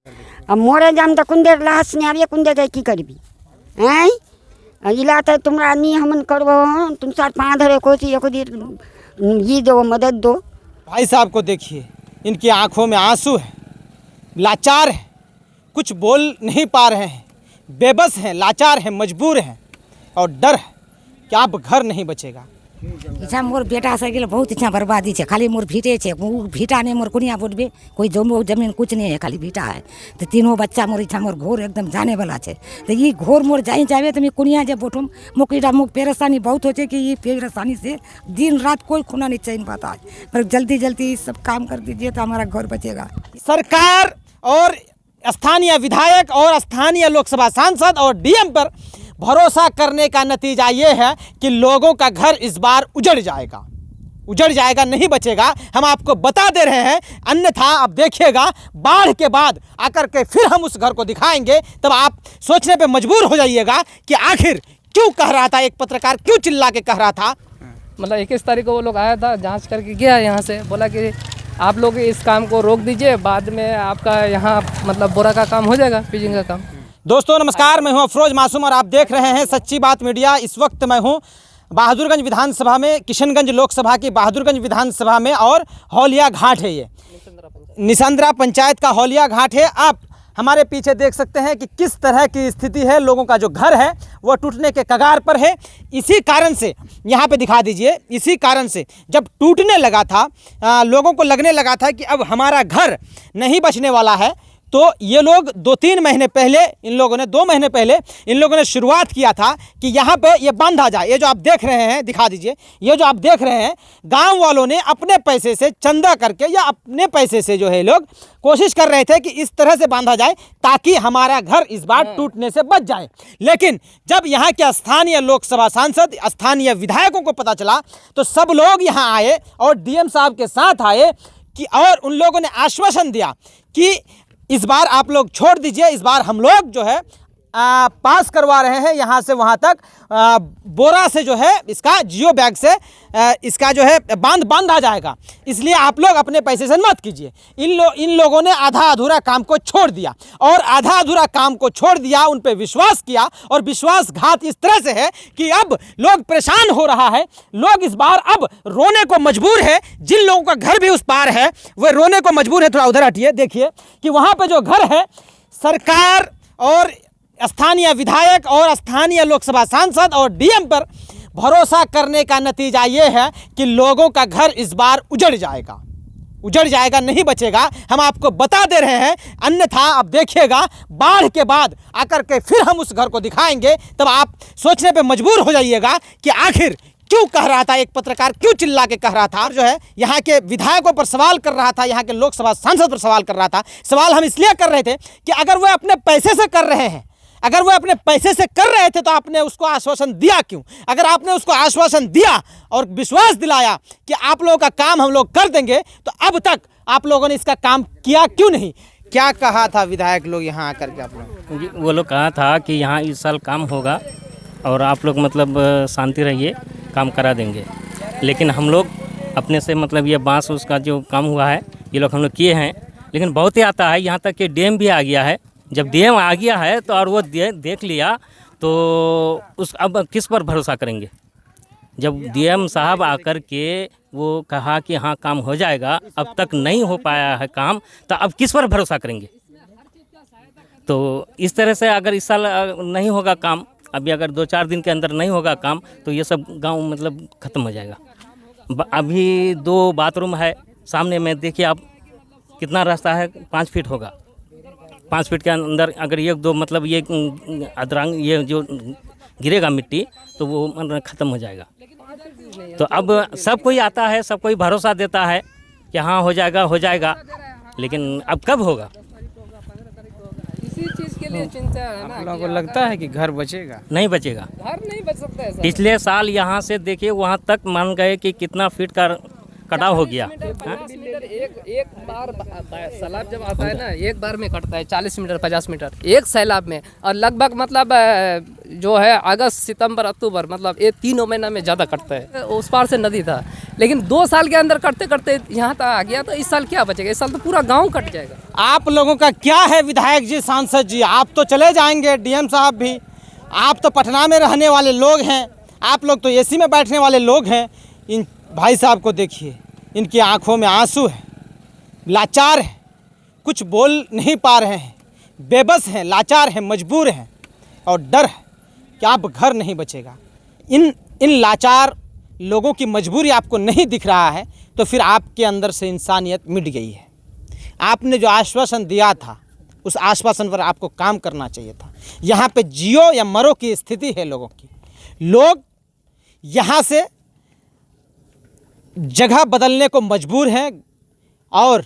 अब मोरे जाम तो कुंदे लाश ने आवे कुंदे के की करबी हैं इला तो तुमरा नी हमन करबो तुम साथ पाँच धरे कोची एको दी ये दो मदद दो। भाई साहब को देखिए, इनकी आंखों में आंसू है, लाचार है, कुछ बोल नहीं पा रहे हैं, बेबस हैं, लाचार हैं, मजबूर हैं और डर है कि अब घर नहीं बचेगा। इच्छा मोर बेटा से गेल बहुत इच्छा बर्बादी है, खाली मोर भीटे छे भीटा नहीं मोर कुनिया बोलबे कोई जमीन कुछ नहीं है, खाली भीटा है। तो तीनों बच्चा मोर इच्छा मोर घोर एकदम जाने वाला है। तो ये घोर मोर जाए जावे तो मैं कुनिया जब बोठूँ मुकीटा मुख परेशानी बहुत होचे कि ये परेशानी से दिन रात कोई खुना नहीं चाहिए पाता है, पर जल्दी जल्दी सब काम कर दीजिए तो हमारा घर बचेगा। सरकार और स्थानीय विधायक और स्थानीय लोकसभा सांसद और डीएम पर भरोसा करने का नतीजा ये है कि लोगों का घर इस बार उजड़ जाएगा, नहीं बचेगा। हम आपको बता दे रहे हैं, अन्यथा अब देखिएगा बाढ़ के बाद आकर के फिर हम उस घर को दिखाएंगे, तब आप सोचने पे मजबूर हो जाइएगा कि आखिर क्यों कह रहा था एक पत्रकार, क्यों चिल्ला के कह रहा था। मतलब 21 तारीख को वो लोग आया था, जांच करके गया यहाँ से, बोला कि आप लोग इस काम को रोक दीजिए, बाद में आपका यहाँ मतलब बोरा का काम हो जाएगा, पिजिंग का काम। दोस्तों नमस्कार, मैं हूं अफरोज मासूम और आप देख रहे हैं सच्ची बात मीडिया। इस वक्त मैं हूं बहादुरगंज विधानसभा में, किशनगंज लोकसभा की बहादुरगंज विधानसभा में, और हौलिया घाट है, ये निसंद्रा पंचायत का हौलिया घाट है। आप हमारे पीछे देख सकते हैं कि किस तरह की स्थिति है, लोगों का जो घर है वो टूटने के कगार पर है। इसी कारण से यहाँ पे दिखा दीजिए, इसी कारण से जब टूटने लगा था, लोगों को लगने लगा था कि अब हमारा घर नहीं बचने वाला है, तो ये लोग 2-3 महीने पहले, इन लोगों ने 2 महीने पहले इन लोगों ने शुरुआत किया था कि यहाँ पे ये बांधा जाए। ये जो आप देख रहे हैं, दिखा दीजिए, ये जो आप देख रहे हैं, गांव वालों ने अपने पैसे से चंदा करके या अपने पैसे से जो है लोग कोशिश कर रहे थे कि इस तरह से बांधा जाए ताकि हमारा घर इस बार टूटने से बच जाए। लेकिन जब यहाँ के स्थानीय लोकसभा सांसद, स्थानीय विधायकों को पता चला तो सब लोग यहाँ आए और डीएम साहब के साथ आए कि, और उन लोगों ने आश्वासन दिया कि इस बार आप लोग छोड़ दीजिए, इस बार हम लोग जो है पास करवा रहे हैं यहाँ से वहाँ तक, बोरा से जो है इसका जियो बैग से इसका जो है बांधा जाएगा, इसलिए आप लोग अपने पैसे से मत कीजिए। इन लोगों ने आधा अधूरा काम को छोड़ दिया, और आधा अधूरा काम को छोड़ दिया, उन पे विश्वास किया, और विश्वासघात इस तरह से है कि अब लोग परेशान हो रहा है। लोग इस बार अब रोने को मजबूर है, जिन लोगों का घर भी उस पार है वह रोने को मजबूर है। थोड़ा उधर हटिए, देखिए कि वहाँ पे जो घर है, सरकार और स्थानीय विधायक और स्थानीय लोकसभा सांसद और डीएम पर भरोसा करने का नतीजा ये है कि लोगों का घर इस बार उजड़ जाएगा, नहीं बचेगा। हम आपको बता दे रहे हैं, अन्यथा अब देखिएगा बाढ़ के बाद आकर के फिर हम उस घर को दिखाएंगे, तब आप सोचने पे मजबूर हो जाइएगा कि आखिर क्यों कह रहा था एक पत्रकार, क्यों चिल्ला के कह रहा था। जो है यहाँ के विधायकों पर सवाल कर रहा था, यहाँ के लोकसभा सांसद पर सवाल कर रहा था। सवाल हम इसलिए कर रहे थे कि अगर वह अपने पैसे से कर रहे हैं, अगर वो अपने पैसे से कर रहे थे तो आपने उसको आश्वासन दिया क्यों? अगर आपने उसको आश्वासन दिया और विश्वास दिलाया कि आप लोगों का काम हम लोग कर देंगे, तो अब तक आप लोगों ने इसका काम किया क्यों नहीं? क्या कहा था विधायक लोग यहाँ आकर के? आप लोग वो लोग कहा था कि यहाँ इस साल काम होगा और आप लोग मतलब शांति रहिए, काम करा देंगे। लेकिन हम लोग अपने से मतलब ये बांस उसका जो काम हुआ है ये लोग हम लोग किए हैं, लेकिन बहुत ही आता है, यहाँ तक कि डीएम भी आ गया है। जब डीएम आ गया है तो और वो देख लिया तो उस अब किस पर भरोसा करेंगे? जब डीएम साहब आकर के वो कहा कि हाँ काम हो जाएगा, अब तक नहीं हो पाया है काम, तो अब किस पर भरोसा करेंगे? तो इस तरह से अगर इस साल नहीं होगा काम, अभी अगर 2-4 दिन के अंदर नहीं होगा काम, तो ये सब गांव मतलब ख़त्म हो जाएगा। अभी 2 बाथरूम है सामने में, देखिए आप कितना रास्ता है, 5 फीट होगा। 5 फीट के अंदर अगर 1-2 मतलब ये अदरंग ये जो गिरेगा मिट्टी तो वो ख़त्म हो जाएगा। तो अब सब कोई आता है, सब कोई भरोसा देता है कि हाँ हो जाएगा, लेकिन अब कब होगा? इसी चीज़ के लिए चिंता है ना। आप लोगों को लगता है कि घर बचेगा? नहीं बचेगा, घर नहीं बच सकता है। पिछले साल यहाँ से देखिए वहाँ तक मान गए कि कितना फीट का कटाव हो गया। एक बार सैलाब जब आता है ना, एक बार में कटता है 40 मीटर 50 मीटर एक सैलाब में, और लगभग मतलब जो है अगस्त सितंबर अक्टूबर मतलब ये 3 महीना में ज़्यादा कटता है। उस पार से नदी था, लेकिन 2 साल के अंदर करते करते यहाँ तक आ गया, तो इस साल क्या बचेगा? इस साल तो पूरा गांव कट जाएगा। आप लोगों का क्या है विधायक जी, सांसद जी? आप तो चले जाएंगे, डीएम साहब भी, आप तो पटना में रहने वाले लोग हैं, आप लोग तो एसी में बैठने वाले लोग हैं। इन भाई साहब को देखिए, इनकी आंखों में आंसू है, लाचार है, कुछ बोल नहीं पा रहे हैं, बेबस हैं, लाचार हैं, मजबूर हैं और डर है कि अब घर नहीं बचेगा। इन लाचार लोगों की मजबूरी आपको नहीं दिख रहा है तो फिर आपके अंदर से इंसानियत मिट गई है। आपने जो आश्वासन दिया था उस आश्वासन पर आपको काम करना चाहिए था। यहाँ पे जियो या मरो की स्थिति है लोगों की। लोग यहाँ से जगह बदलने को मजबूर हैं और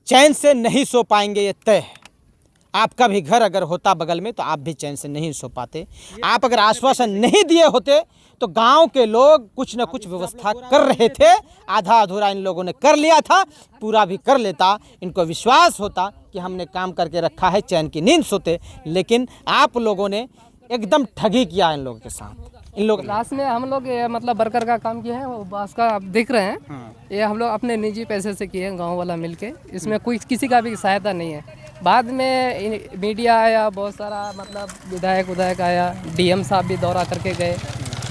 चैन से नहीं सो पाएंगे, ये तय है। आपका भी घर अगर होता बगल में तो आप भी चैन से नहीं सो पाते। आप अगर आश्वासन नहीं दिए होते तो गांव के लोग कुछ न कुछ व्यवस्था कर रहे थे, आधा अधूरा इन लोगों ने कर लिया था, पूरा भी कर लेता। इनको विश्वास होता कि हमने काम करके रखा है, चैन की नींद सोते। लेकिन आप लोगों ने एकदम ठगी किया इन लोगों के साथ। इन लोग लास्ट में हम लोग ये मतलब वर्कर का काम किए हैं, वो बांस का आप देख रहे हैं, ये हम लोग अपने निजी पैसे से किए हैं, गांव वाला मिलके। इसमें कोई किसी का भी सहायता नहीं है। बाद में मीडिया आया, बहुत सारा मतलब विधायक आया, डीएम साहब भी दौरा करके गए।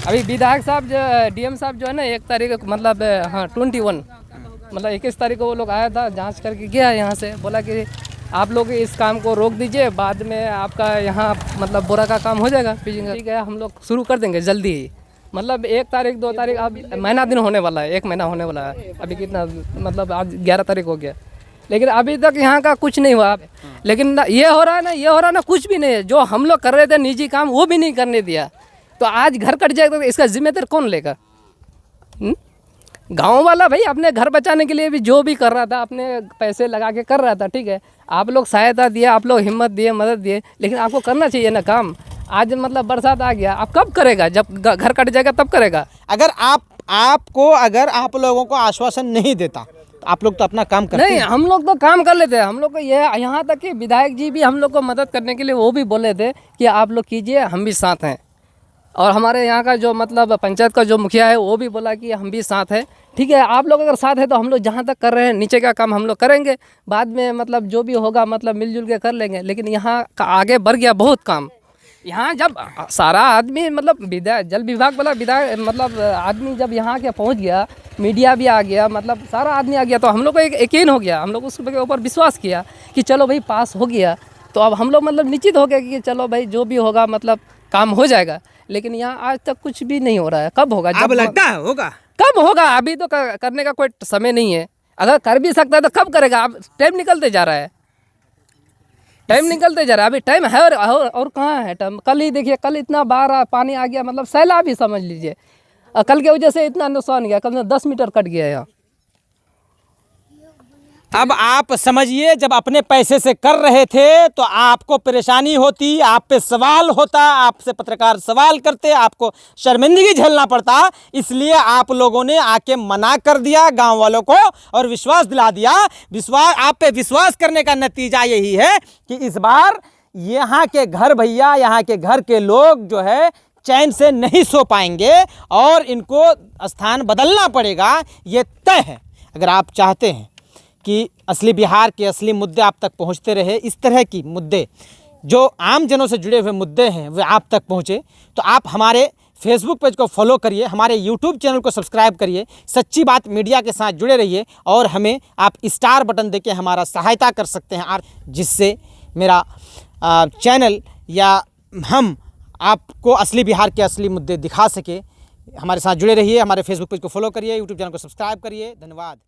अभी विधायक साहब जो डीएम साहब जो है ना, 1 तारीख मतलब 21 मतलब 21 तारीख को वो लोग आया था, जांच करके गया यहाँ से, बोला कि आप लोग इस काम को रोक दीजिए, बाद में आपका यहाँ मतलब बोरा का काम हो जाएगा, पिचिंग। ठीक है, हम लोग शुरू कर देंगे जल्दी ही। मतलब 1 तारीख 2 तारीख अब महीना दिन होने वाला है, 1 महीना होने वाला है। अभी कितना मतलब आज 11 तारीख हो गया, लेकिन अभी तक यहाँ का कुछ नहीं हुआ। लेकिन ये हो रहा है ना, कुछ भी नहीं है। जो हम लोग कर रहे थे निजी काम वो भी नहीं करने दिया, तो आज घर कट जाएगा तो इसका जिम्मेदार कौन लेगा? गांव वाला भाई अपने घर बचाने के लिए भी जो भी कर रहा था, अपने पैसे लगा के कर रहा था। ठीक है, आप लोग सहायता दिए, आप लोग हिम्मत दिए, मदद दिए, लेकिन आपको करना चाहिए ना काम। आज मतलब बरसात आ गया, आप कब करेगा? जब घर कट जाएगा तब करेगा। अगर अगर आप लोगों को आश्वासन नहीं देता तो आप लोग तो अपना काम करते नहीं, हम लोग तो काम कर लेते हैं। हम लोग को ये यहाँ तक कि विधायक जी भी हम लोग को मदद करने के लिए वो भी बोले थे कि आप लोग कीजिए, हम भी साथ हैं। और हमारे यहाँ का जो मतलब पंचायत का जो मुखिया है वो भी बोला कि हम भी साथ हैं। ठीक है, आप लोग अगर साथ है तो हम लोग जहाँ तक कर रहे हैं नीचे का काम हम लोग करेंगे, बाद में मतलब जो भी होगा मतलब मिलजुल के कर लेंगे। लेकिन यहाँ का आगे बढ़ गया बहुत काम। यहाँ जब सारा आदमी मतलब जल विभाग वाला विधायक मतलब आदमी जब यहाँ के पहुँच गया, मीडिया भी आ गया, मतलब सारा आदमी आ गया, तो हम लोग को एक यकीन हो गया। हम लोग उसके ऊपर विश्वास किया कि चलो भाई पास हो गया, तो अब हम लोग मतलब निश्चित हो गया कि चलो भाई जो भी होगा मतलब काम हो जाएगा। लेकिन यहाँ आज तक कुछ भी नहीं हो रहा है। कब होगा? अब लगता है होगा। कब होगा? अभी तो करने का कोई समय नहीं है। अगर कर भी सकता है तो कब करेगा? अब टाइम निकलते जा रहा है, टाइम निकलते जा रहा है। अभी टाइम है और कहाँ है टाइम? कल ही देखिए, कल इतना बाढ़ पानी आ गया, मतलब सैलाब ही समझ लीजिए। कल के वजह से इतना नुकसान गया, कल 10 मीटर कट गया यहाँ। अब आप समझिए, जब अपने पैसे से कर रहे थे तो आपको परेशानी होती, आप पे सवाल होता, आपसे पत्रकार सवाल करते, आपको शर्मिंदगी झेलना पड़ता। इसलिए आप लोगों ने आके मना कर दिया गांव वालों को और विश्वास दिला दिया। आप पे विश्वास करने का नतीजा यही है कि इस बार यहाँ के घर भैया, यहाँ के घर के लोग जो है चैन से नहीं सो पाएंगे और इनको स्थान बदलना पड़ेगा, ये तय है। अगर आप चाहते हैं कि असली बिहार के असली मुद्दे आप तक पहुंचते रहे, इस तरह की मुद्दे जो आम जनों से जुड़े हुए मुद्दे हैं वे आप तक पहुंचे, तो आप हमारे फेसबुक पेज को फॉलो करिए, हमारे यूट्यूब चैनल को सब्सक्राइब करिए, सच्ची बात मीडिया के साथ जुड़े रहिए और हमें आप स्टार बटन देके हमारा सहायता कर सकते हैं, जिससे मेरा चैनल या हम आपको असली बिहार के असली मुद्दे दिखा सके। हमारे साथ जुड़े रहिए, हमारे फेसबुक पेज को फॉलो करिए, यूट्यूब चैनल को सब्सक्राइब करिए। धन्यवाद।